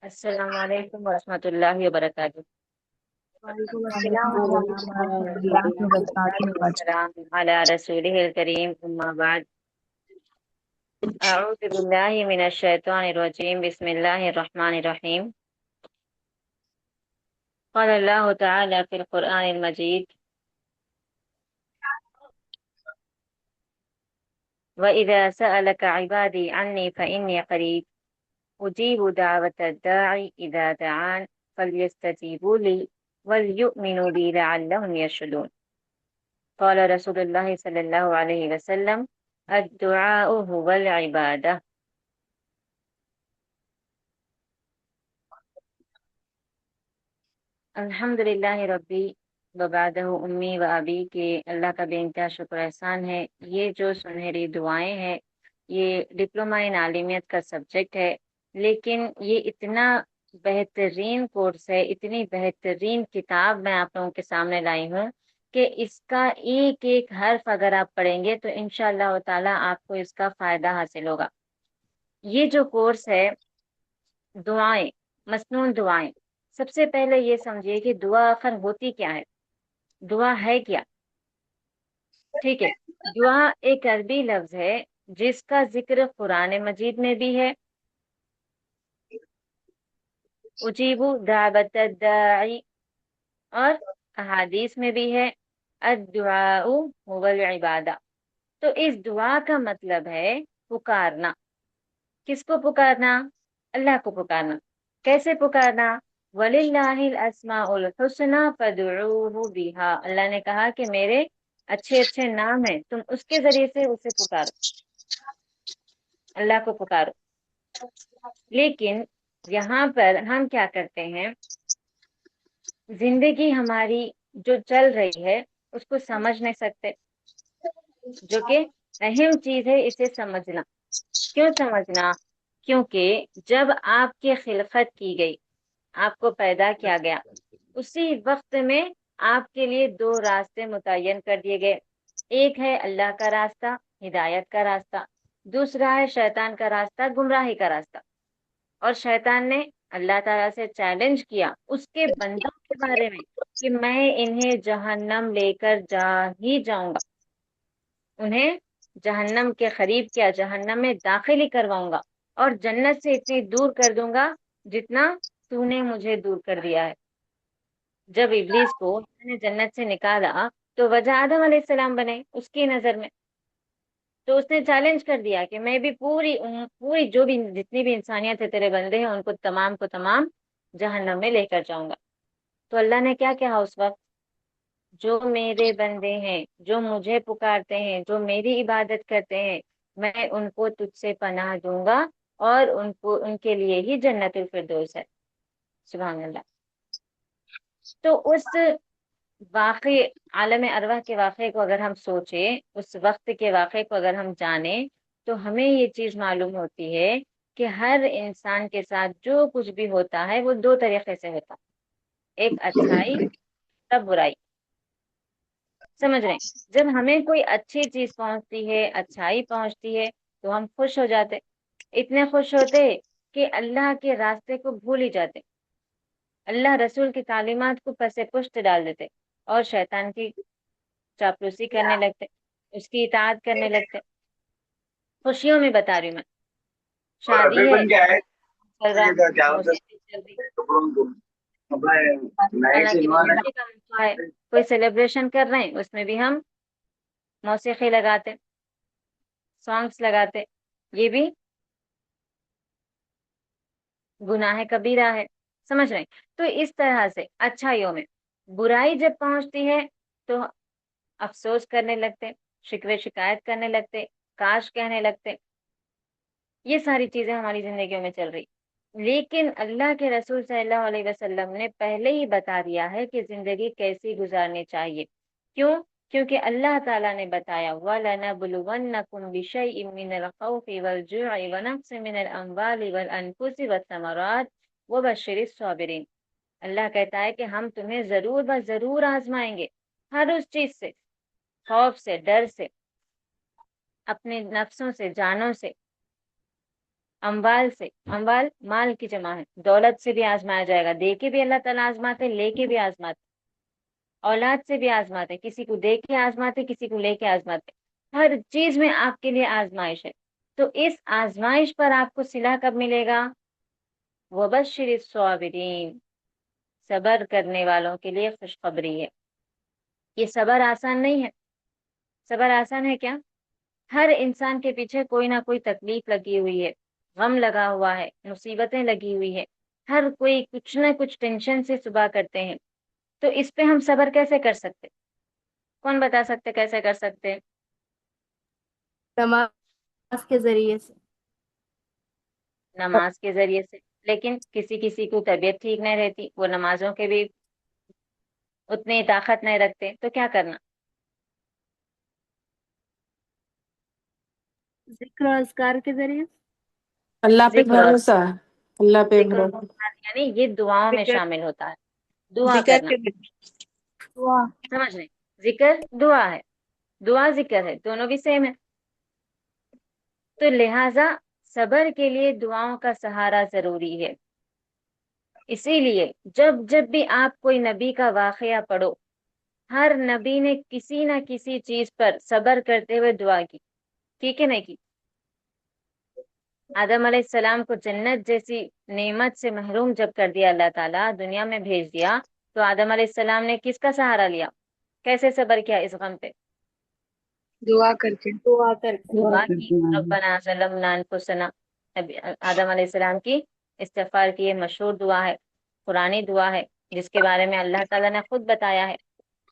السلام علیکم ورحمۃ اللہ وبرکاتہ۔ وعلیکم السلام وعلیکم ورحمۃ اللہ السلام ورحمۃ وبرکاتہ۔ اللہ وبرکاتہ۔ والسلام علی رسولہ الکریم، اما بعد، اعوذ باللہ من الشیطان الرجیم، بسم اللہ الرحمن الرحیم۔ قال اللہ تعالی فی القرآن المجید: وَإِذَا سَأَلَكَ عِبَادِي عَنِّي فَإِنِّي قَرِيبٌ أُجِيبُ دَعْوَةَ الدَّاعِ إِذَا دَعَانِ فَلْيَسْتَجِيبُوا لِي وَلْيُؤْمِنُوا بِي لَعَلَّهُمْ يَرْشُدُونَ۔ قال رسول اللہ صلی اللہ علیہ وسلم: الدعاء هو العبادہ۔ الحمد للہ ربی وبعدہ امی و ابی کے اللہ کا بے انتہا شکر احسان ہے۔ یہ جو سنہری دعائیں ہیں، یہ ڈپلومہ ان عالمیت کا سبجیکٹ ہے، لیکن یہ اتنا بہترین کورس ہے، اتنی بہترین کتاب میں آپ لوگوں کے سامنے لائی ہوں کہ اس کا ایک ایک حرف اگر آپ پڑھیں گے تو انشاءاللہ تعالی آپ کو اس کا فائدہ حاصل ہوگا۔ یہ جو کورس ہے دعائیں، مسنون دعائیں، سب سے پہلے یہ سمجھیے کہ دعا آخر ہوتی کیا ہے، دعا ہے کیا؟ ٹھیک ہے، دعا ایک عربی لفظ ہے جس کا ذکر قرآن مجید میں بھی ہے، اجیبو دعوت الداعی، اور احادیث میں بھی ہے الدعاء هو العبادہ۔ تو اس دعا کا مطلب ہے پکارنا۔ کس کو پکارنا؟ اللہ کو پکارنا۔ کیسے پکارنا؟ وَلِلَّهِ الْأَسْمَاءُ الْحُسْنَى فَادْعُوهُ بِهَا۔ اللہ نے کہا کہ میرے اچھے اچھے نام ہیں، تم اس کے ذریعے سے اسے پکارو، اللہ کو پکارو۔ لیکن یہاں پر ہم کیا کرتے ہیں، زندگی ہماری جو چل رہی ہے اس کو سمجھ نہیں سکتے، جو کہ اہم چیز ہے اسے سمجھنا۔ کیوں سمجھنا؟ کیونکہ جب آپ کی خلقت کی گئی، آپ کو پیدا کیا گیا، اسی وقت میں آپ کے لیے دو راستے متعین کر دیے گئے۔ ایک ہے اللہ کا راستہ، ہدایت کا راستہ، دوسرا ہے شیطان کا راستہ، گمراہی کا راستہ۔ اور شیطان نے اللہ تعالیٰ سے چیلنج کیا اس کے بندوں کے بارے میں کہ میں انہیں جہنم لے کر جا ہی جاؤں گا، انہیں جہنم کے قریب کیا، جہنم میں داخل ہی کرواؤں گا، اور جنت سے اتنی دور کر دوں گا جتنا تو نے مجھے دور کر دیا ہے۔ جب ابلیس کو اللہ نے جنت سے نکالا تو وجہ آدم علیہ السلام بنے اس کی نظر میں، تو اس نے چیلنج کر دیا کہ میں بھی پوری جو بھی جتنی بھی انسانیت ہے تیرے بندے ہیں ان کو تمام جہنم میں لے کر جاؤں گا۔ تو اللہ نے کیا کہا اس وقت؟ جو میرے بندے ہیں، جو مجھے پکارتے ہیں، جو میری عبادت کرتے ہیں، میں ان کو تجھ سے پناہ دوں گا، اور ان کے لیے ہی جنت الفردوس ہے۔ سبحان اللہ۔ تو اس واقعے، عالم ارواح کے واقعے کو اگر ہم سوچیں، اس وقت کے واقعے کو اگر ہم جانیں، تو ہمیں یہ چیز معلوم ہوتی ہے کہ ہر انسان کے ساتھ جو کچھ بھی ہوتا ہے وہ دو طریقے سے ہوتا ہے، ایک اچھائی، تب برائی۔ سمجھ رہے ہیں؟ جب ہمیں کوئی اچھی چیز پہنچتی ہے، اچھائی پہنچتی ہے، تو ہم خوش ہو جاتے، اتنے خوش ہوتے کہ اللہ کے راستے کو بھول ہی جاتے، اللہ رسول کی تعلیمات کو پس پشت ڈال دیتے، اور شیطان کی چاپلوسی کرنے لگتے، اس کی اطاعت کرنے لگتے۔ خوشیوں میں بتا رہی ہوں میں، شادی ہے چل رہا، موسیقی چل رہی، اللہ کی بندگی کا موقع ہے، کوئی سیلیبریشن کر رہے ہیں، اس میں بھی ہم موسیقی لگاتے، سانگس لگاتے، یہ بھی گناہ کبیرہ ہے۔ سمجھ رہے ہیں؟ تو اس طرح سے اچھائیوں میں، برائی جب پہنچتی ہے تو افسوس کرنے لگتے، شکوے شکایت کرنے لگتے، کاش کہنے لگتے، یہ ساری چیزیں ہماری زندگیوں میں چل رہی۔ لیکن اللہ کے رسول صلی اللہ علیہ وسلم نے پہلے ہی بتا دیا ہے کہ زندگی کیسی گزارنی چاہیے۔ کیوں؟ کیونکہ اللہ تعالیٰ نے بتایا وَلَنَبْلُوَنَّكُمْ بِشَيْءٍ مِّنَ الْخَوْفِ وَالْجُوعِ وَنَقْصٍ مِّنَ الْأَمْوَالِ وَالْأَنفُسِ وَالثَّمَرَاتِ وَبَشِّرِ الصَّابِرِينَ۔ اللہ کہتا ہے کہ ہم تمہیں ضرور آزمائیں گے، ہر اس چیز سے، خوف سے، ڈر سے، اپنے نفسوں سے، جانوں سے، اموال مال کی جمع ہے، دولت سے بھی آزمایا جائے گا، دے کے بھی اللہ تعالیٰ آزماتے، لے کے بھی آزماتے، اولاد سے بھی آزماتے، کسی کو دے کے آزماتے، کسی کو لے کے آزماتے، ہر چیز میں آپ کے لیے آزمائش ہے۔ تو اس آزمائش پر آپ کو صلہ کب ملے گا؟ وبشر الصابرین، صبر کرنے والوں کے لیے خوشخبری ہے۔ یہ صبر آسان نہیں ہے۔ صبر آسان ہے کیا؟ ہر انسان کے پیچھے کوئی نہ کوئی تکلیف لگی ہوئی ہے، غم لگا ہوا ہے، مصیبتیں لگی ہوئی ہے، ہر کوئی کچھ نہ کچھ ٹینشن سے صبح کرتے ہیں۔ تو اس پہ ہم صبر کیسے کر سکتے؟ کون بتا سکتے کیسے کر سکتے؟ نماز کے ذریعے سے۔ نماز کے ذریعے سے، لیکن کسی کسی کو طبیعت ٹھیک نہیں رہتی، وہ نمازوں کے بھی اتنی طاقت نہیں رکھتے، تو کیا کرنا؟ ذکر و اذکار کے ذریعے سے۔ اللہ پہ ذکر اور بھروسہ ہے، اللہ پہ ذکر بھروسہ۔ یعنی یہ دعاؤں میں ذکر شامل ہوتا ہے، دعا ذکر کرنا، کے دعا۔ سمجھ رہے؟ ذکر دعا ہے، دعا ذکر ہے، دونوں بھی سیم ہے۔ تو لہٰذا صبر کے لیے دعاؤں کا سہارا ضروری ہے۔ اسی لیے جب جب بھی آپ کوئی نبی کا واقعہ پڑھو، ہر نبی نے کسی نہ کسی چیز پر صبر کرتے ہوئے دعا کی کہ نہیں کی؟ آدم علیہ السلام کو جنت جیسی نعمت سے محروم جب کر دیا اللہ تعالیٰ، دنیا میں بھیج دیا، تو آدم علیہ السلام نے کس کا سہارا لیا؟ کیسے صبر کیا اس غم پہ؟ دعا کر کے۔ دعا کر کے۔ دعا کی، ربنا ظلمنا انفسنا، آدم علیہ السلام کی استغفار کی، یہ مشہور دعا ہے، قرآنی دعا ہے، جس کے بارے میں اللہ تعالیٰ نے خود بتایا ہے۔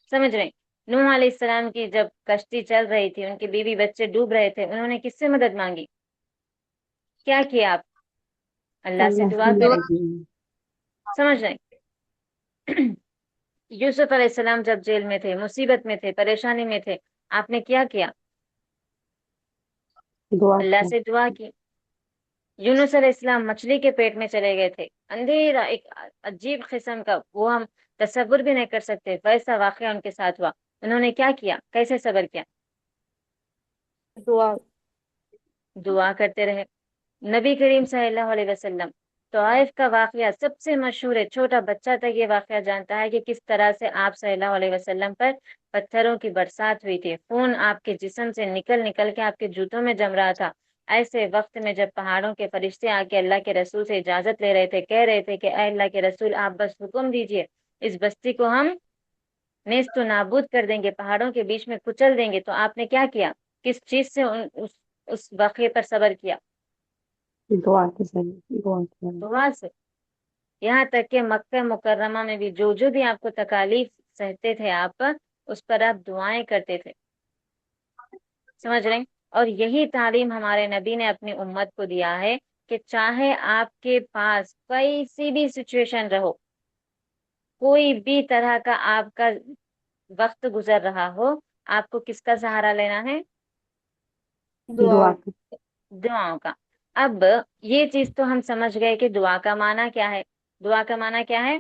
سمجھ رہے ہیں؟ نوح علیہ السلام کی جب کشتی چل رہی تھی، ان کے بیوی بچے ڈوب رہے تھے، انہوں نے کس سے مدد مانگی؟ کیا کیا آپ؟ اللہ سے دعا کریں۔ سمجھ رہے ہیں؟ یوسف علیہ السلام جب جیل میں تھے، مصیبت میں تھے، پریشانی میں تھے، آپ نے کیا کیا؟ دعا اللہ سے دعا کی۔ یونس علیہ السلام مچھلی کے پیٹ میں چلے گئے تھے، اندھیرا ایک عجیب قسم کا، وہ ہم تصور بھی نہیں کر سکتے، ویسا واقعہ ان کے ساتھ ہوا، انہوں نے کیا کیا؟ کیسے صبر کیا؟ دعا۔ دعا کرتے رہے۔ نبی کریم صلی اللہ علیہ وسلم، طائف کا واقعہ سب سے مشہور ہے، چھوٹا بچہ تک یہ واقعہ جانتا ہے کہ کس طرح سے آپ صلی اللہ علیہ وسلم پر پتھروں کی برسات ہوئی تھی، خون آپ کے جسم سے نکل نکل کے آپ کے جوتوں میں جم رہا تھا۔ ایسے وقت میں جب پہاڑوں کے فرشتے آ کے اللہ کے رسول سے اجازت لے رہے تھے، کہہ رہے تھے کہ اے اللہ کے رسول، آپ بس حکم دیجئے، اس بستی کو ہم نیست و نابود کر دیں گے، پہاڑوں کے بیچ میں کچل دیں گے، تو آپ نے کیا کیا؟ کس چیز سے اس واقعے پر صبر کیا؟ دعا کے ذریعے، دعا کے ذریعے۔ دعا سے۔ یہاں تک کہ مکہ مکرمہ میں بھی جو جو بھی آپ کو تکالیف سہتے تھے، آپ اس پر آپ دعائیں کرتے تھے۔ سمجھ رہے ہیں؟ اور یہی تعلیم ہمارے نبی نے اپنی امت کو دیا ہے کہ چاہے آپ کے پاس کیسی بھی سچویشن رہو، کوئی بھی طرح کا آپ کا وقت گزر رہا ہو، آپ کو کس کا سہارا لینا ہے؟ دعا۔ دعا کے دعاؤں کا۔ اب یہ چیز تو ہم سمجھ گئے کہ دعا کا معنی کیا ہے۔ دعا کا معنی کیا ہے؟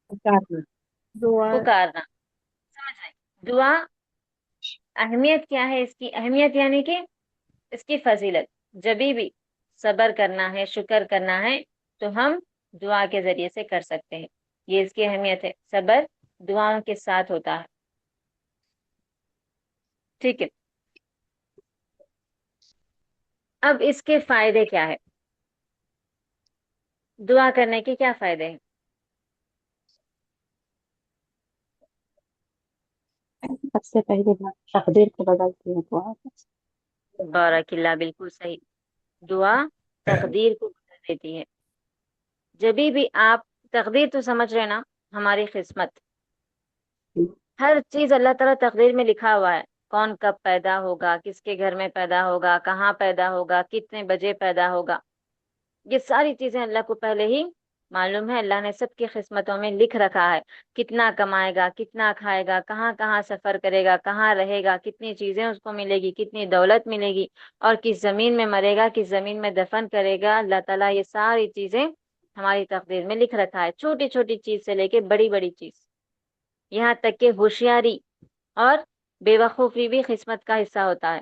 کرنا۔ دعا۔ پکارنا۔ سمجھ رہے؟ دعا اہمیت کیا ہے؟ اس کی اہمیت یعنی کہ اس کی فضیلت، جبھی بھی صبر کرنا ہے، شکر کرنا ہے، تو ہم دعا کے ذریعے سے کر سکتے ہیں، یہ اس کی اہمیت ہے۔ صبر دعاؤں کے ساتھ ہوتا ہے، ٹھیک ہے۔ اب اس کے فائدے کیا ہے؟ دعا کرنے کے کیا فائدے ہیں؟ سب سے پہلی بات، تقدیر کو بدلتی ہے دعا۔ بارک اللہ، بالکل صحیح، دعا تقدیر کو بدل دیتی ہے۔ جبھی بھی آپ، تقدیر تو سمجھ رہے نا، ہماری قسمت، ہر چیز اللہ تعالیٰ تقدیر میں لکھا ہوا ہے، کون کب پیدا ہوگا، کس کے گھر میں پیدا ہوگا، کہاں پیدا ہوگا، کتنے بجے پیدا ہوگا، یہ ساری چیزیں اللہ کو پہلے ہی معلوم ہے، اللہ نے سب کی قسمتوں میں لکھ رکھا ہے، کتنا کمائے گا، کتنا کھائے گا، کہاں کہاں سفر کرے گا، کہاں رہے گا، کتنی چیزیں اس کو ملے گی، کتنی دولت ملے گی، اور کس زمین میں مرے گا، کس زمین میں دفن کرے گا، اللہ تعالیٰ یہ ساری چیزیں ہماری تقدیر میں لکھ رکھا ہے، چھوٹی چھوٹی چیز سے لے کے بڑی بڑی چیز، یہاں تک کہ ہوشیاری اور بے وقوفی بھی قسمت کا حصہ ہوتا ہے۔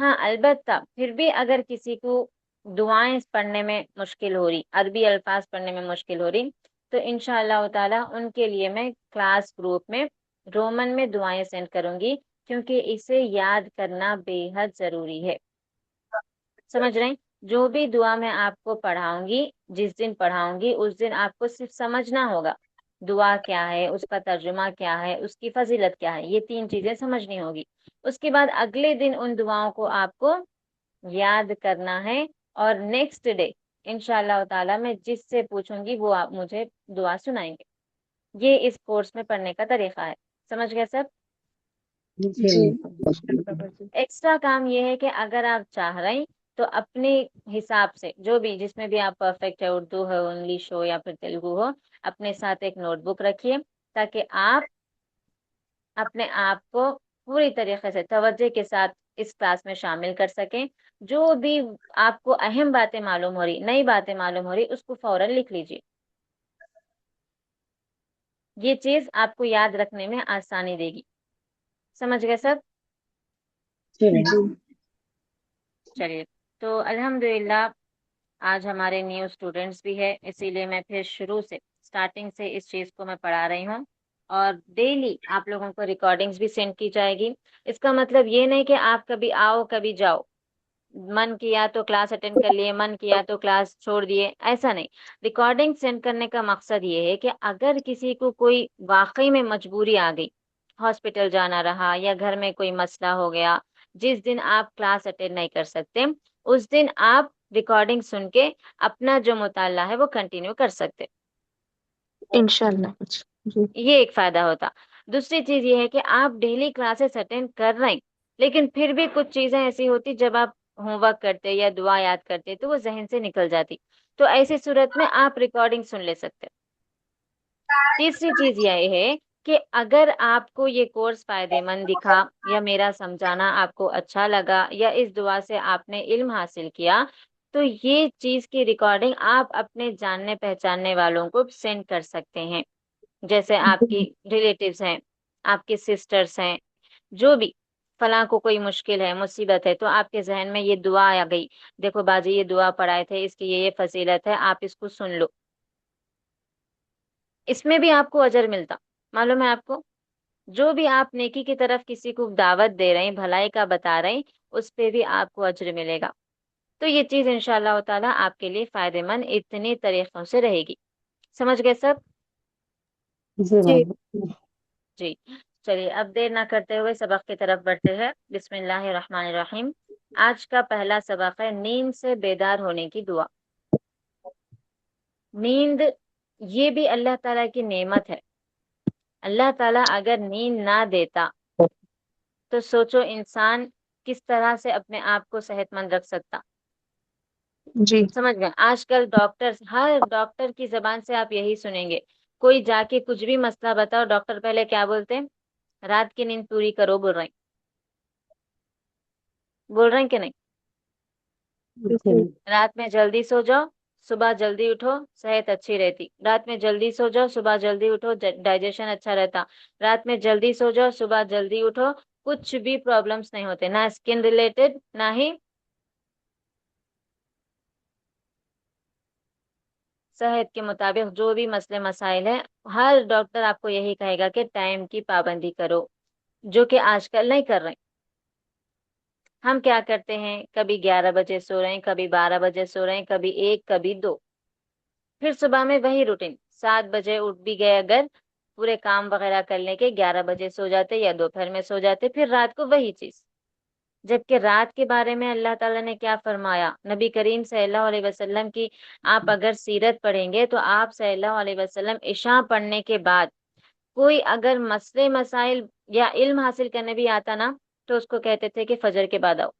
ہاں البتہ پھر بھی اگر کسی کو دعائیں پڑھنے میں مشکل ہو رہی، عربی الفاظ پڑھنے میں مشکل ہو رہی، تو انشاءاللہ تعالیٰ ان کے لیے میں کلاس گروپ میں رومن میں دعائیں سینڈ کروں گی، کیونکہ اسے یاد کرنا بے حد ضروری ہے۔ سمجھ رہے ہیں؟ جو بھی دعا میں آپ کو پڑھاؤں گی، جس دن پڑھاؤں گی اس دن آپ کو صرف سمجھنا ہوگا دعا کیا ہے، اس کا ترجمہ کیا ہے، اس کی فضیلت کیا ہے، یہ 3 چیزیں سمجھنی ہوگی۔ اس کے بعد اگلے دن ان دعاؤں کو آپ کو یاد کرنا ہے، اور نیکسٹ ڈے انشاءاللہ تعالیٰ میں جس سے پوچھوں گی وہ آپ مجھے دعا سنائیں گے۔ یہ اس کورس میں پڑھنے کا طریقہ ہے۔ سمجھ گئے سب؟ جی ایکسٹرا کام یہ ہے کہ اگر آپ چاہ رہے ہیں تو اپنے حساب سے جو بھی جس میں بھی آپ پرفیکٹ ہے، اردو ہو، انگلش ہو یا پھر تیلگو ہو، اپنے ساتھ ایک نوٹ بک رکھیے تاکہ آپ اپنے آپ کو پوری طریقے سے توجہ کے ساتھ اس کلاس میں شامل کر سکیں۔ جو بھی آپ کو اہم باتیں معلوم ہو رہی، نئی باتیں معلوم ہو رہی، اس کو فوراً لکھ لیجیے۔ یہ چیز آپ کو یاد رکھنے میں آسانی دے گی۔ سمجھ گئے سب؟ جی چلیے، تو الحمدللہ آج ہمارے نیو اسٹوڈینٹس بھی ہے، اسی لیے میں پھر شروع سے اسٹارٹنگ سے اس چیز کو میں پڑھا رہی ہوں، اور ڈیلی آپ لوگوں کو ریکارڈنگز بھی سینڈ کی جائے گی۔ اس کا مطلب یہ نہیں کہ آپ کبھی آؤ کبھی جاؤ، من کیا تو کلاس اٹینڈ کر لیے، من کیا تو کلاس چھوڑ دیے، ایسا نہیں۔ ریکارڈنگ سینڈ کرنے کا مقصد یہ ہے کہ اگر کسی کو کوئی واقعی میں مجبوری آ گئی، ہاسپٹل جانا رہا یا گھر میں کوئی مسئلہ ہو گیا، جس دن آپ کلاس اٹینڈ نہیں کر سکتے، اس دن آپ ریکارڈنگ سن کے اپنا جو مطالعہ ہے وہ کنٹینیو کر سکتے۔ انشاءاللہ جی یہ ایک فائدہ ہوتا۔ دوسری چیز یہ ہے کہ آپ ڈیلی کلاسز اٹینڈ کر رہے ہیں، لیکن پھر بھی کچھ چیزیں ایسی ہوتی جب آپ ہوم ورک کرتے یا دعا یاد کرتے تو وہ ذہن سے نکل جاتی، تو ایسی صورت میں آپ ریکارڈنگ سن لے سکتے۔ تیسری چیز یہ ہے کہ اگر آپ کو یہ کورس فائدے مند دکھا یا میرا سمجھانا آپ کو اچھا لگا یا اس دعا سے آپ نے علم حاصل کیا، تو یہ چیز کی ریکارڈنگ آپ اپنے جاننے پہچاننے والوں کو سینڈ کر سکتے ہیں، جیسے آپ کی ریلیٹیوز ہیں، آپ کے سسٹرز ہیں، جو بھی فلاں کو کوئی مشکل ہے، مصیبت ہے، تو آپ کے ذہن میں یہ دعا آ گئی، دیکھو باجی یہ دعا پڑھائے تھے، اس کی یہ فضیلت ہے، آپ اس کو سن لو۔ اس میں بھی آپ کو اجر ملتا، معلوم ہے آپ کو؟ جو بھی آپ نیکی کی طرف کسی کو دعوت دے رہے ہیں، بھلائی کا بتا رہے ہیں، اس پہ بھی آپ کو اجر ملے گا۔ تو یہ چیز انشاءاللہ تعالیٰ آپ کے لیے فائدے مند اتنے طریقوں سے رہے گی۔ سمجھ گئے سب؟ جی جی جی، چلیے اب دیر نہ کرتے ہوئے سبق کی طرف بڑھتے ہیں۔ بسم اللہ الرحمن الرحیم۔ آج کا پہلا سبق ہے نیند سے بیدار ہونے کی دعا۔ نیند یہ بھی اللہ تعالیٰ کی نعمت ہے۔ اللہ تعالیٰ اگر نیند نہ دیتا تو سوچو انسان کس طرح سے اپنے آپ کو صحت مند رکھ سکتا۔ جی سمجھ گئے؟ آج کل ڈاکٹر، ہر ڈاکٹر کی زبان سے آپ یہی سنیں گے، کوئی جا کے کچھ بھی مسئلہ بتاؤ، ڈاکٹر پہلے کیا بولتے ہیں؟ رات کی نیند پوری کرو، بول رہے ہیں کہ نہیں؟ جی رات میں جلدی سو جاؤ، صبح جلدی اٹھو، صحت اچھی رہتی۔ رات میں جلدی سو جاؤ، صبح جلدی اٹھو، ڈائجیشن اچھا رہتا۔ رات میں جلدی سو جاؤ، صبح جلدی اٹھو، کچھ بھی پرابلمس نہیں ہوتے، نہ اسکن ریلیٹڈ نہ ہی صحت کے مطابق جو بھی مسئلے مسائل ہیں، ہر ڈاکٹر آپ کو یہی کہے گا کہ ٹائم کی پابندی کرو، جو کہ آج کل نہیں کر رہے۔ ہم کیا کرتے ہیں؟ کبھی 11 بجے سو رہے ہیں، کبھی 12 بجے سو رہے ہیں، کبھی 1 کبھی 2، پھر صبح میں وہی روٹین، 7 بجے اٹھ بھی گئے اگر پورے کام وغیرہ کر لے کے 11 بجے سو جاتے یا دوپہر میں سو جاتے، پھر رات کو وہی چیز۔ جبکہ رات کے بارے میں اللہ تعالیٰ نے کیا فرمایا؟ نبی کریم صلی اللہ علیہ وسلم کی آپ اگر سیرت پڑھیں گے تو آپ صلی اللہ علیہ وسلم عشاء پڑھنے کے بعد کوئی اگر مسئلے مسائل یا علم حاصل کرنے بھی آتا نا تو اس کو کہتے تھے کہ فجر کے بعد آؤ۔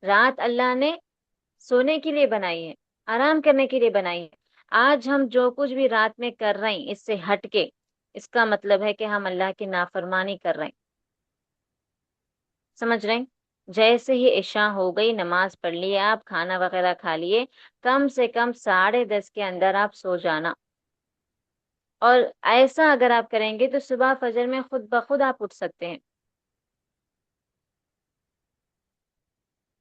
رات اللہ نے سونے کے لیے بنائی ہے، آرام کرنے کے لیے بنائی ہے۔ آج ہم جو کچھ بھی رات میں کر رہے ہیں اس سے ہٹ کے، اس کا مطلب ہے کہ ہم اللہ کی نافرمانی کر رہے ہیں۔ سمجھ رہے ہیں؟ جیسے ہی عشاء ہو گئی، نماز پڑھ لیے، آپ کھانا وغیرہ کھا لیے، کم سے کم 10:30 کے اندر آپ سو جانا۔ اور ایسا اگر آپ کریں گے تو صبح فجر میں خود بخود آپ اٹھ سکتے ہیں۔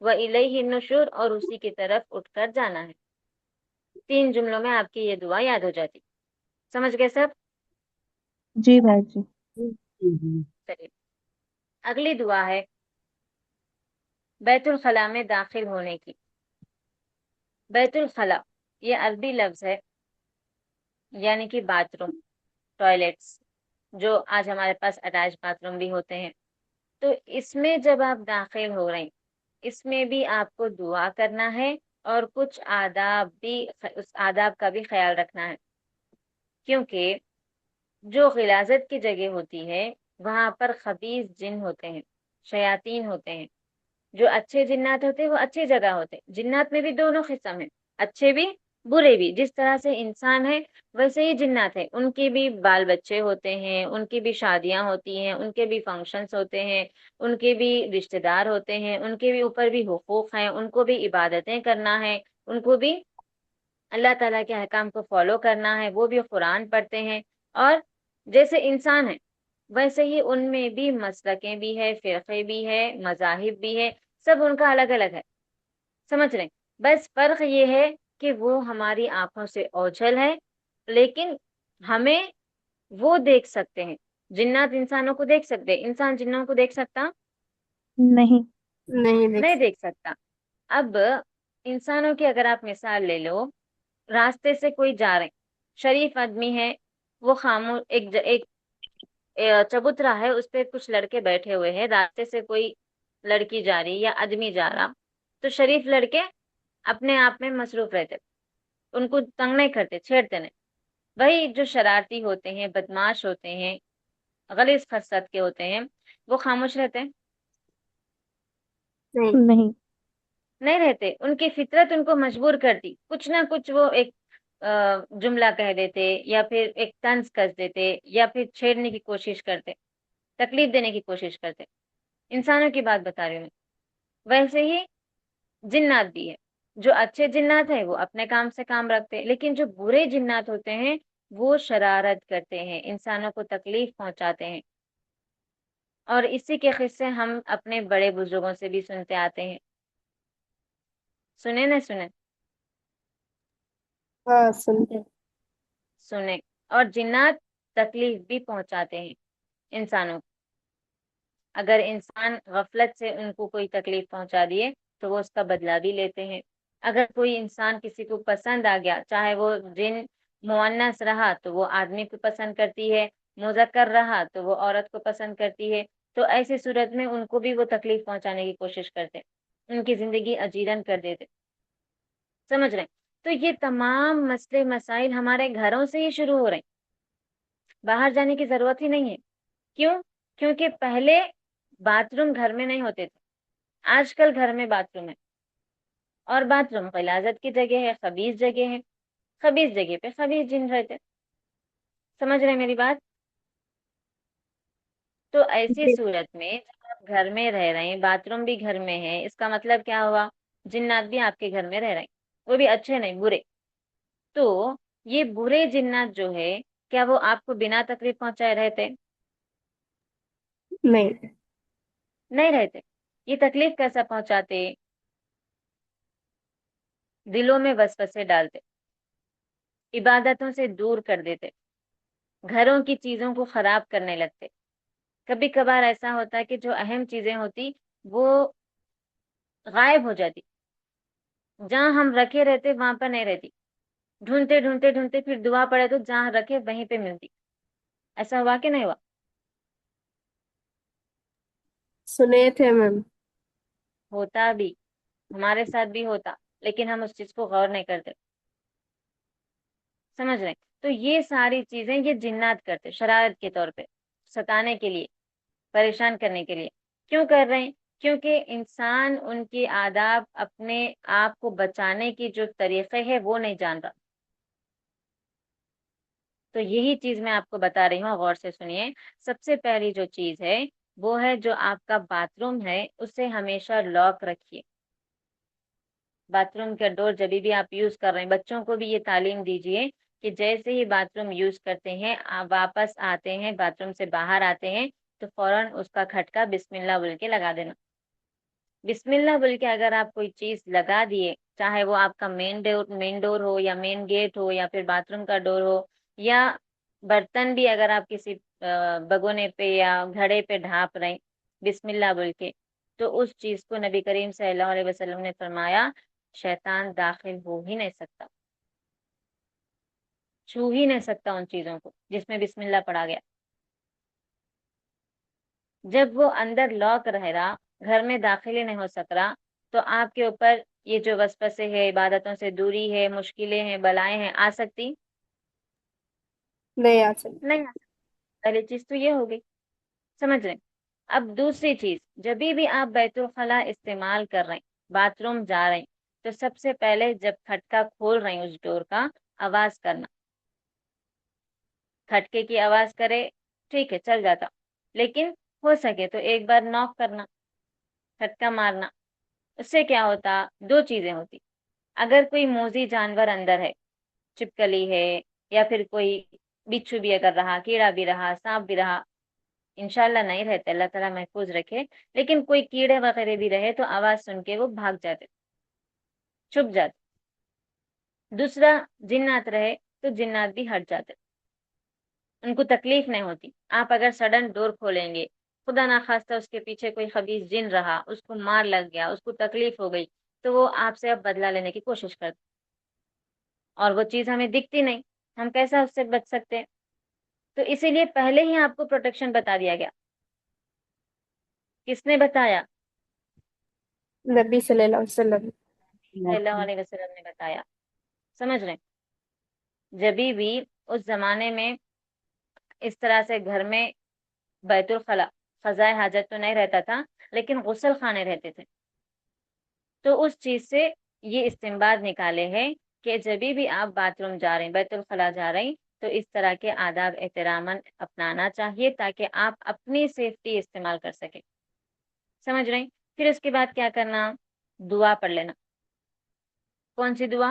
وَإِلَيْهِ النُّشُورُ، اور اسی کی طرف اٹھ کر جانا ہے۔ 3 جملوں میں آپ کی یہ دعا یاد ہو جاتی۔ سمجھ گئے سب؟ جی بھائی جی۔ چلیے اگلی دعا ہے بیت الخلاء میں داخل ہونے کی۔ بیت الخلاء یہ عربی لفظ ہے، یعنی کہ باتھ روم، ٹوائلٹس، جو آج ہمارے پاس اٹیچ باتھ روم بھی ہوتے ہیں۔ تو اس میں جب آپ داخل ہو رہے ہیں، اس میں بھی آپ کو دعا کرنا ہے اور کچھ آداب بھی، اس آداب کا بھی خیال رکھنا ہے، کیونکہ جو غلاظت کی جگہ ہوتی ہے وہاں پر خبیث جن ہوتے ہیں، شیاطین ہوتے ہیں۔ جو اچھے جنات ہوتے ہیں وہ اچھی جگہ ہوتے ہیں۔ جنات میں بھی دونوں قسم ہیں، اچھے بھی برے بھی۔ جس طرح سے انسان ہے ویسے ہی جنات ہیں، ان کے بھی بال بچے ہوتے ہیں، ان کی بھی شادیاں ہوتی ہیں، ان کے بھی فنکشنز ہوتے ہیں، ان کے بھی رشتہ دار ہوتے ہیں، ان کے بھی اوپر بھی حقوق ہیں، ان کو بھی عبادتیں کرنا ہے، ان کو بھی اللہ تعالیٰ کے احکام کو فالو کرنا ہے، وہ بھی قرآن پڑھتے ہیں۔ اور جیسے انسان ہے ویسے ہی ان میں بھی مسلکیں بھی ہے، فرقے بھی ہے، مذاہب بھی ہے، سب ان کا الگ الگ ہے۔ سمجھ رہے ہیں؟ بس فرق یہ ہے کہ وہ ہماری آنکھوں سے اوجھل ہے، لیکن ہمیں وہ دیکھ سکتے ہیں۔ جنات انسانوں کو دیکھ سکتے ہیں، انسان جنوں کو دیکھ سکتا نہیں۔ نہیں دیکھ سکتا۔ اب انسانوں کی اگر آپ مثال لے لو، راستے سے کوئی جا رہے، شریف آدمی ہے، وہ خاموش، ایک چبوترا ہے، اس پہ کچھ لڑکے بیٹھے ہوئے ہیں، راستے سے کوئی لڑکی جا رہی یا آدمی جا رہا، تو شریف لڑکے اپنے آپ میں مصروف رہتے، ان کو تنگ نہیں کرتے، چھیڑتے نہیں۔ وہی جو شرارتی ہوتے ہیں، بدماش ہوتے ہیں، غلیظ خصلت کے ہوتے ہیں، وہ خاموش رہتے ہیں؟ نہیں۔ نہیں رہتے۔ ان کی فطرت ان کو مجبور کرتی، کچھ نہ کچھ وہ ایک جملہ کہہ دیتے، یا پھر ایک طنز کس دیتے، یا پھر چھیڑنے کی کوشش کرتے، تکلیف دینے کی کوشش کرتے۔ انسانوں کی بات بتا رہی ہوں میں۔ ویسے ہی جنات بھی ہے، جو اچھے جنات ہیں وہ اپنے کام سے کام رکھتے، لیکن جو برے جنات ہوتے ہیں وہ شرارت کرتے ہیں، انسانوں کو تکلیف پہنچاتے ہیں۔ اور اسی کے قصے ہم اپنے بڑے بزرگوں سے بھی سنتے آتے ہیں۔ سنے نہ سنے؟ ہاں سنتے۔ سنے۔ اور جنات تکلیف بھی پہنچاتے ہیں انسانوں کو۔ اگر انسان غفلت سے ان کو کوئی تکلیف پہنچا دیے تو وہ اس کا بدلہ بھی لیتے ہیں۔ اگر کوئی انسان کسی کو پسند آ گیا، چاہے وہ جن مؤنث رہا تو وہ آدمی کو پسند کرتی ہے، مذکر رہا تو وہ عورت کو پسند کرتی ہے، تو ایسی صورت میں ان کو بھی وہ تکلیف پہنچانے کی کوشش کرتے، ان کی زندگی اجیرن کر دیتے۔ سمجھ رہے ہیں؟ تو یہ تمام مسئلے مسائل ہمارے گھروں سے ہی شروع ہو رہے ہیں، باہر جانے کی ضرورت ہی نہیں ہے۔ کیوں؟ کیونکہ پہلے باتھ روم گھر میں نہیں ہوتے تھے، آج کل گھر میں باتھ روم ہے، اور باتھ روم غلاظت کی جگہ ہے، خبیث جگہ ہے، خبیث جگہ پہ خبیث جن رہتے۔ سمجھ رہے ہیں میری بات؟ تو ایسی صورت میں جب آپ گھر میں رہ رہے ہیں، باتھ روم بھی گھر میں ہے، اس کا مطلب کیا ہوا؟ جنات بھی آپ کے گھر میں رہ رہے ہیں، وہ بھی اچھے نہیں، برے۔ تو یہ برے جنات جو ہے، کیا وہ آپ کو بنا تکلیف پہنچائے رہتے؟ نہیں۔ نہیں رہتے۔ یہ تکلیف کیسا پہنچاتے؟ دلوں میں وسوسے ڈالتے، عبادتوں سے دور کر دیتے، گھروں کی چیزوں کو خراب کرنے لگتے۔ کبھی کبھار ایسا ہوتا ہے کہ جو اہم چیزیں ہوتی وہ غائب ہو جاتی، جہاں ہم رکھے رہتے وہاں پر نہیں رہتی، ڈھونڈتے ڈھونڈتے ڈھونڈتے پھر دعا پڑے تو جہاں رکھے وہیں پہ ملتی۔ ایسا ہوا کہ نہیں ہوا؟ سنے تھے میم۔ ہوتا بھی، ہمارے ساتھ بھی ہوتا، لیکن ہم اس چیز کو غور نہیں کرتے۔ سمجھ رہے ہیں؟ تو یہ ساری چیزیں یہ جنات کرتے، شرارت کے طور پہ، ستانے کے لیے، پریشان کرنے کے لیے۔ کیوں کر رہے ہیں؟ کیونکہ انسان ان کی آداب، اپنے آپ کو بچانے کی جو طریقے ہے وہ نہیں جان رہا۔ تو یہی چیز میں آپ کو بتا رہی ہوں، غور سے سنیے۔ سب سے پہلی جو چیز ہے وہ ہے جو آپ کا باتھ روم ہے اسے ہمیشہ لاک رکھیے۔ باتھ روم کا ڈور جب بھی آپ یوز کر رہے ہیں، بچوں کو بھی یہ تعلیم دیجیے کہ جیسے ہی باتھ روم یوز کرتے ہیں، آپ واپس آتے ہیں، باتھ روم سے باہر آتے ہیں تو فوراً اس کا کھٹکا بسم اللہ بول کے لگا دینا۔ بسم اللہ بول کے اگر آپ کوئی چیز لگا دیے، چاہے وہ آپ کا مین ڈور ہو یا مین گیٹ ہو یا پھر باتھ روم کا ڈور ہو، یا برتن بھی اگر آپ کسی بگونے پہ یا گھڑے پہ ڈھانپ رہے بسم اللہ بول کے، تو اس چیز کو نبی کریم صلی اللہ علیہ وسلم نے فرمایا شیطان داخل ہو ہی نہیں سکتا، چھو ہی نہیں سکتا ان چیزوں کو جس میں بسم اللہ پڑھا گیا۔ جب وہ اندر لاک رہ رہا، گھر میں داخل ہی نہیں ہو سک رہا، تو آپ کے اوپر یہ جو وسوسے ہے، عبادتوں سے دوری ہے، مشکلیں ہیں، بلائیں ہیں، آ سکتی نہیں آ سکتی۔ نہیں آ سکتی۔ پہلی چیز تو یہ ہو گئی، سمجھ رہے ہیں؟ اب دوسری چیز، جب بھی آپ بیت الخلاء استعمال کر رہے ہیں، باتھ روم جا رہے ہیں، تو سب سے پہلے جب کھٹکا کھول رہے ہیں اس ڈور کا، آواز کرنا، کھٹکے کی آواز کرے ٹھیک ہے چل جاتا، لیکن ہو سکے تو ایک بار نوک کرنا، کھٹکا مارنا۔ اس سے کیا ہوتا؟ دو چیزیں ہوتی، اگر کوئی موذی جانور اندر ہے، چپکلی ہے یا پھر کوئی بچھو بھی اگر رہا، کیڑا بھی رہا، سانپ بھی رہا، انشاءاللہ نہیں رہتے، اللہ تعالیٰ محفوظ رکھے، لیکن کوئی کیڑے وغیرہ بھی رہے تو آواز سن کے وہ بھاگ جاتے، چھپ جاتے۔ دوسرا، جنات رہے تو جنات بھی ہٹ جاتے، ان کو تکلیف نہیں ہوتی۔ آپ اگر سڈن ڈور کھولیں گے، خدا نخواستہ اس کے پیچھے کوئی خبیث جن رہا، اس کو مار لگ گیا، اس کو تکلیف ہو گئی، تو وہ آپ سے اب بدلہ لینے کی کوشش کرتے، اور وہ چیز ہمیں دکھتی نہیں، ہم کیسا اس سے بچ سکتے ہیں؟ تو اسی لیے پہلے ہی آپ کو پروٹیکشن بتا دیا گیا۔ کس نے بتایا؟ نبی صلی اللہ علیہ وسلم۔ صلی اللہ علیہ وسلم نے بتایا۔ سمجھ رہے ہیں؟ جبھی بھی اس زمانے میں اس طرح سے گھر میں بیت الخلاء، قضاء حاجت تو نہیں رہتا تھا، لیکن غسل خانے رہتے تھے، تو اس چیز سے یہ استنباط نکالے ہیں کہ جبھی بھی آپ باتھ روم جا رہے ہیں، بیت الخلاء جا رہے ہیں، تو اس طرح کے آداب احتراماً اپنانا چاہیے تاکہ آپ اپنی سیفٹی استعمال کر سکیں۔ سمجھ رہے ہیں؟ پھر اس کے بعد کیا کرنا؟ دعا پڑھ لینا۔ کون سی دعا؟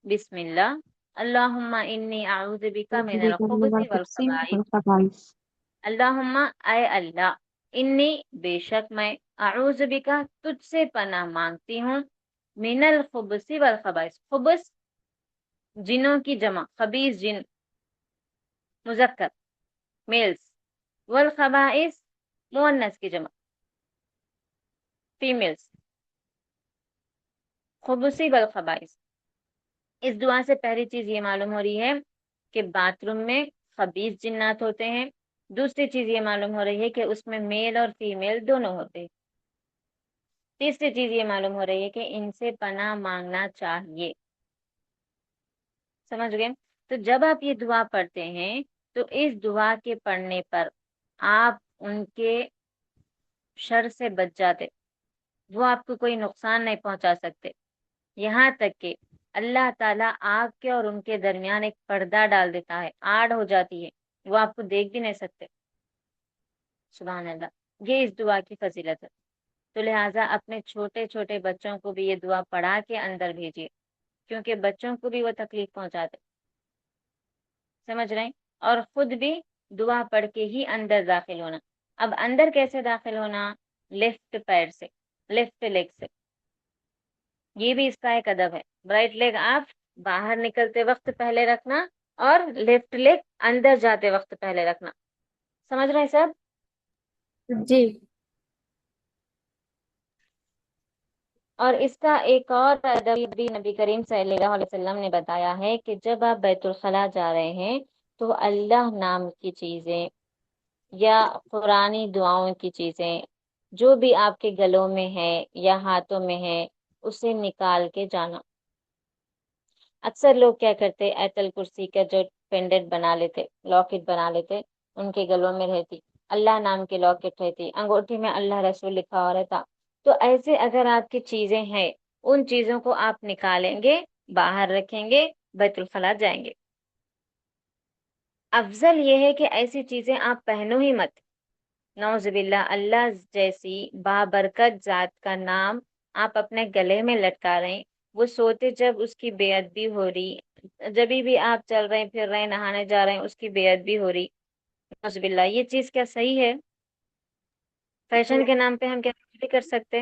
بسم اللہ، اللہم انی اعوذ بک من الخبث والخبائث، اللہم اے اللہ، انی بے شک میں، اعوذ بکا تجھ سے پناہ مانگتی ہوں، من الخبث والخبائث، خبث جنوں کی جمع، خبیث جن مذکر میلز، والخبائث مؤنث کی جمع فیمیلز، خبثی والخبائث۔ اس دعا سے پہلی چیز یہ معلوم ہو رہی ہے کہ باتھ روم میں خبیث جنات ہوتے ہیں، دوسری چیز یہ معلوم ہو رہی ہے کہ اس میں میل اور فیمیل دونوں ہوتے ہیں، تیسری چیز یہ معلوم ہو رہی ہے کہ ان سے پناہ مانگنا چاہیے۔ سمجھ گئے؟ تو جب آپ یہ دعا پڑھتے ہیں تو اس دعا کے پڑھنے پر آپ ان کے شر سے بچ جاتے، وہ آپ کو کوئی نقصان نہیں پہنچا سکتے، یہاں تک کہ اللہ تعالیٰ آپ کے اور ان کے درمیان ایک پردہ ڈال دیتا ہے، آڑ ہو جاتی ہے، وہ آپ کو دیکھ بھی نہیں سکتے۔ سبحان اللہ، یہ اس دعا کی فضیلت ہے۔ تو لہٰذا اپنے چھوٹے چھوٹے بچوں کو بھی یہ دعا پڑھا کے اندر بھیجیے، کیونکہ بچوں کو بھی وہ تکلیف پہنچاتے، سمجھ رہے ہیں؟ اور خود بھی دعا پڑھ کے ہی اندر داخل ہونا۔ اب اندر کیسے داخل ہونا؟ لیفٹ پیر سے، لیفٹ لیگ سے، یہ بھی اس کا ایک ادب ہے۔ رائٹ لیگ آپ باہر نکلتے وقت پہلے رکھنا، اور لیفٹ لیگ اندر جاتے وقت پہلے رکھنا، سمجھ رہے ہیں سب؟ جی۔ اور اس کا ایک اور ادب بھی نبی کریم صلی اللہ علیہ وسلم نے بتایا ہے کہ جب آپ بیت الخلاء جا رہے ہیں تو اللہ نام کی چیزیں یا قرآنی دعاؤں کی چیزیں جو بھی آپ کے گلوں میں ہے یا ہاتھوں میں ہے، اسے نکال کے جانا۔ اکثر لوگ کیا کرتے، ایت الکرسی کا جو پینڈنٹ بنا لیتے، لاکٹ بنا لیتے، ان کے گلوں میں رہتی، اللہ نام کی لاکٹ رہتی، انگوٹھی میں اللہ رسول لکھا ہوا رہتا۔ تو ایسے اگر آپ کی چیزیں ہیں، ان چیزوں کو آپ نکالیں گے، باہر رکھیں گے، بیت الخلاء جائیں گے۔ افضل یہ ہے کہ ایسی چیزیں آپ پہنو ہی مت، نعوذ باللہ، اللہ جیسی بابرکت ذات کا نام آپ اپنے گلے میں لٹکا رہے ہیں، وہ سوتے جب اس کی بے ادبی ہو رہی، جبھی بھی آپ چل رہے ہیں پھر رہے ہیں، نہانے جا رہے ہیں، اس کی بے ادبی ہو رہی، نعوذ باللہ، یہ چیز کیا صحیح ہے؟ فیشن کے نام پہ ہم کیا نہیں کر سکتے؟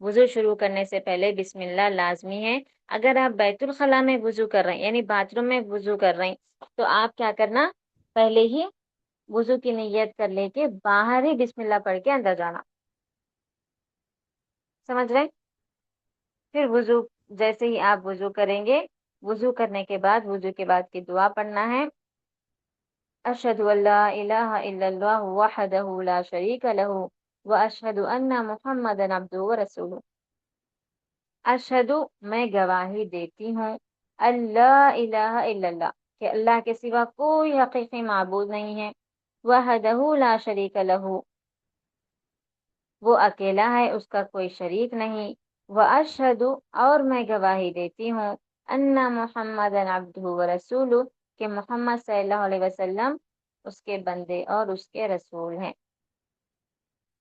وضو شروع کرنے سے پہلے بسم اللہ لازمی ہے۔ اگر آپ بیت الخلاء میں وضو کر رہے ہیں یعنی باتھ روم میں وضو کر رہے ہیں تو آپ کیا کرنا، پہلے ہی وضو کی نیت کر لے کے باہر ہی بسم اللہ پڑھ کے اندر جانا، سمجھ رہے؟ پھر وضو جیسے ہی آپ وضو کریں گے، وضو کرنے کے بعد وضو کے بعد کی دعا پڑھنا ہے، اشہد ان لا الہ الا اللہ وحدہ لا شریک لہ واشہد ان محمدا عبدہ ورسولہ۔ اشہد میں گواہی دیتی ہوں، اللہ الہ الا اللہ کہ اللہ کے سوا کوئی حقیقی معبود نہیں ہے، وحدہ لا شریک لہ وہ اکیلا ہے، اس کا کوئی شریک نہیں، واشہد اور میں گواہی دیتی ہوں ان محمدا عبدہ ورسولہ کہ محمد صلی اللہ علیہ وسلم اس کے بندے اور اس کے رسول ہیں۔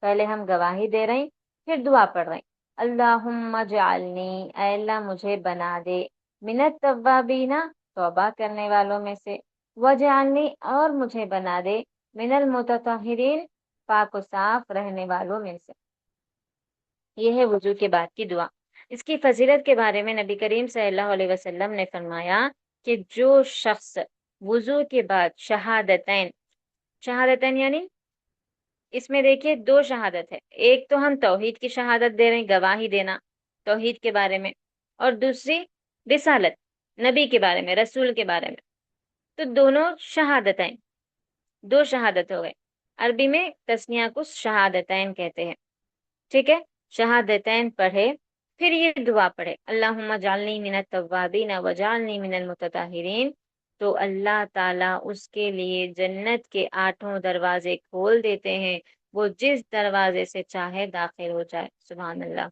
پہلے ہم گواہی دے رہے ہیں، پھر دعا پڑھ رہے ہیں، اللہم اجعلنی اے اللہ مجھے بنا دے، من التوابین توبہ کرنے والوں میں سے، وجعلنی اور مجھے بنا دے، من المتطہرین پاک و صاف رہنے والوں میں سے۔ یہ ہے وضو کے بعد کی دعا۔ اس کی فضیلت کے بارے میں نبی کریم صلی اللہ علیہ وسلم نے فرمایا کہ جو شخص وضو کے بعد شہادتین، شہادتین یعنی اس میں دیکھیے دو شہادت ہے، ایک تو ہم توحید کی شہادت دے رہے ہیں، گواہی دینا توحید کے بارے میں، اور دوسری رسالت، نبی کے بارے میں، رسول کے بارے میں، تو دونوں شہادتین، دو شہادت ہو گئے۔ عربی میں تسنیہ کو شہادتین کہتے ہیں، ٹھیک ہے؟ شہادتین پڑھے پھر یہ دعا پڑھے، اللہم اجعلنی من التوابین وجعلنی من المتطہرین، تو اللہ تعالیٰ اس کے لیے جنت کے 8 دروازے کھول دیتے ہیں، وہ جس دروازے سے چاہے داخل ہو جائے۔ سبحان اللہ،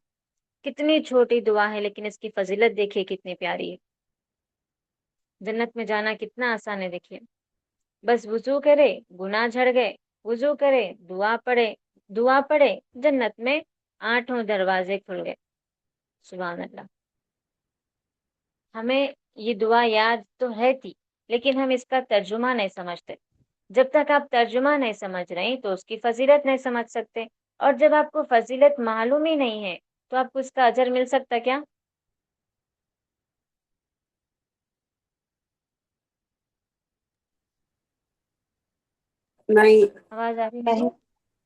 کتنی چھوٹی دعا ہے لیکن اس کی فضیلت دیکھیے کتنی پیاری ہے۔ جنت میں جانا کتنا آسان ہے دیکھیے، بس وضو کرے گناہ جھڑ گئے، وضو کرے دعا پڑھے جنت میں 8 دروازے کھل گئے۔ سبحان اللہ۔ ہمیں یہ دعا یاد تو ہے تھی لیکن ہم اس کا ترجمہ نہیں سمجھتے۔ جب تک آپ ترجمہ نہیں سمجھ رہے تو اس کی فضیلت نہیں سمجھ سکتے، اور جب آپ کو فضیلت معلوم ہی نہیں ہے تو آپ کو اس کا اجر مل سکتا کیا؟ نہیں آواز آ رہی ہے میری؟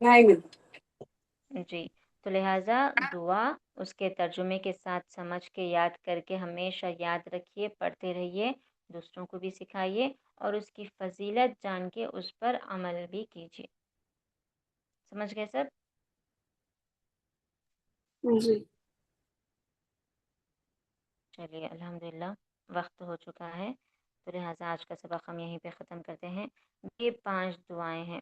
نہیں ملتا۔ جی، تو لہٰذا دعا اس کے ترجمے کے ساتھ سمجھ کے یاد کر کے ہمیشہ یاد رکھیے، پڑھتے رہیے، دوسروں کو بھی سکھائیے، اور اس کی فضیلت جان کے اس پر عمل بھی کیجیے۔ سمجھ گئے سب؟ جی چلیے الحمدللہ، وقت ہو چکا ہے، تو لہٰذا آج کا سبق ہم یہیں پہ ختم کرتے ہیں۔ یہ 5 دعائیں ہیں،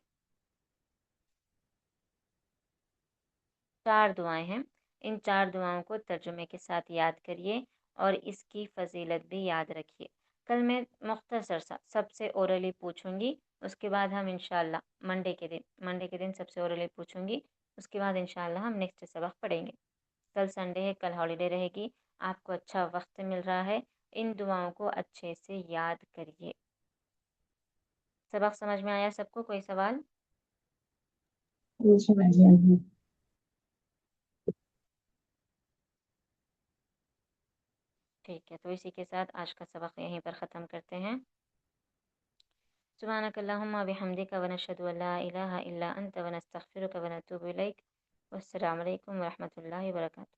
4 دعائیں ہیں، ان 4 دعاؤں کو ترجمے کے ساتھ یاد کریے اور اس کی فضیلت بھی یاد رکھیے۔ کل میں مختصر سا سب سے اورلی پوچھوں گی، اس کے بعد ہم انشاءاللہ منڈے کے دن سب سے اورلی پوچھوں گی، اس کے بعد انشاءاللہ ہم نیکسٹ سبق پڑھیں گے۔ کل سنڈے ہے، کل ہالیڈے رہے گی، آپ کو اچھا وقت مل رہا ہے، ان دعاؤں کو اچھے سے یاد کریے۔ سبق سمجھ میں آیا سب کو؟ کوئی سوال؟ ٹھیک ہے، تو اسی کے ساتھ آج کا سبق یہیں پر ختم کرتے ہیں۔ سبحانک اللہم و بحمدک ونشہد ان لا الہ الا انت ونستغفرک ونتوب الیک، والسلام علیکم ورحمۃ اللہ وبرکاتہ۔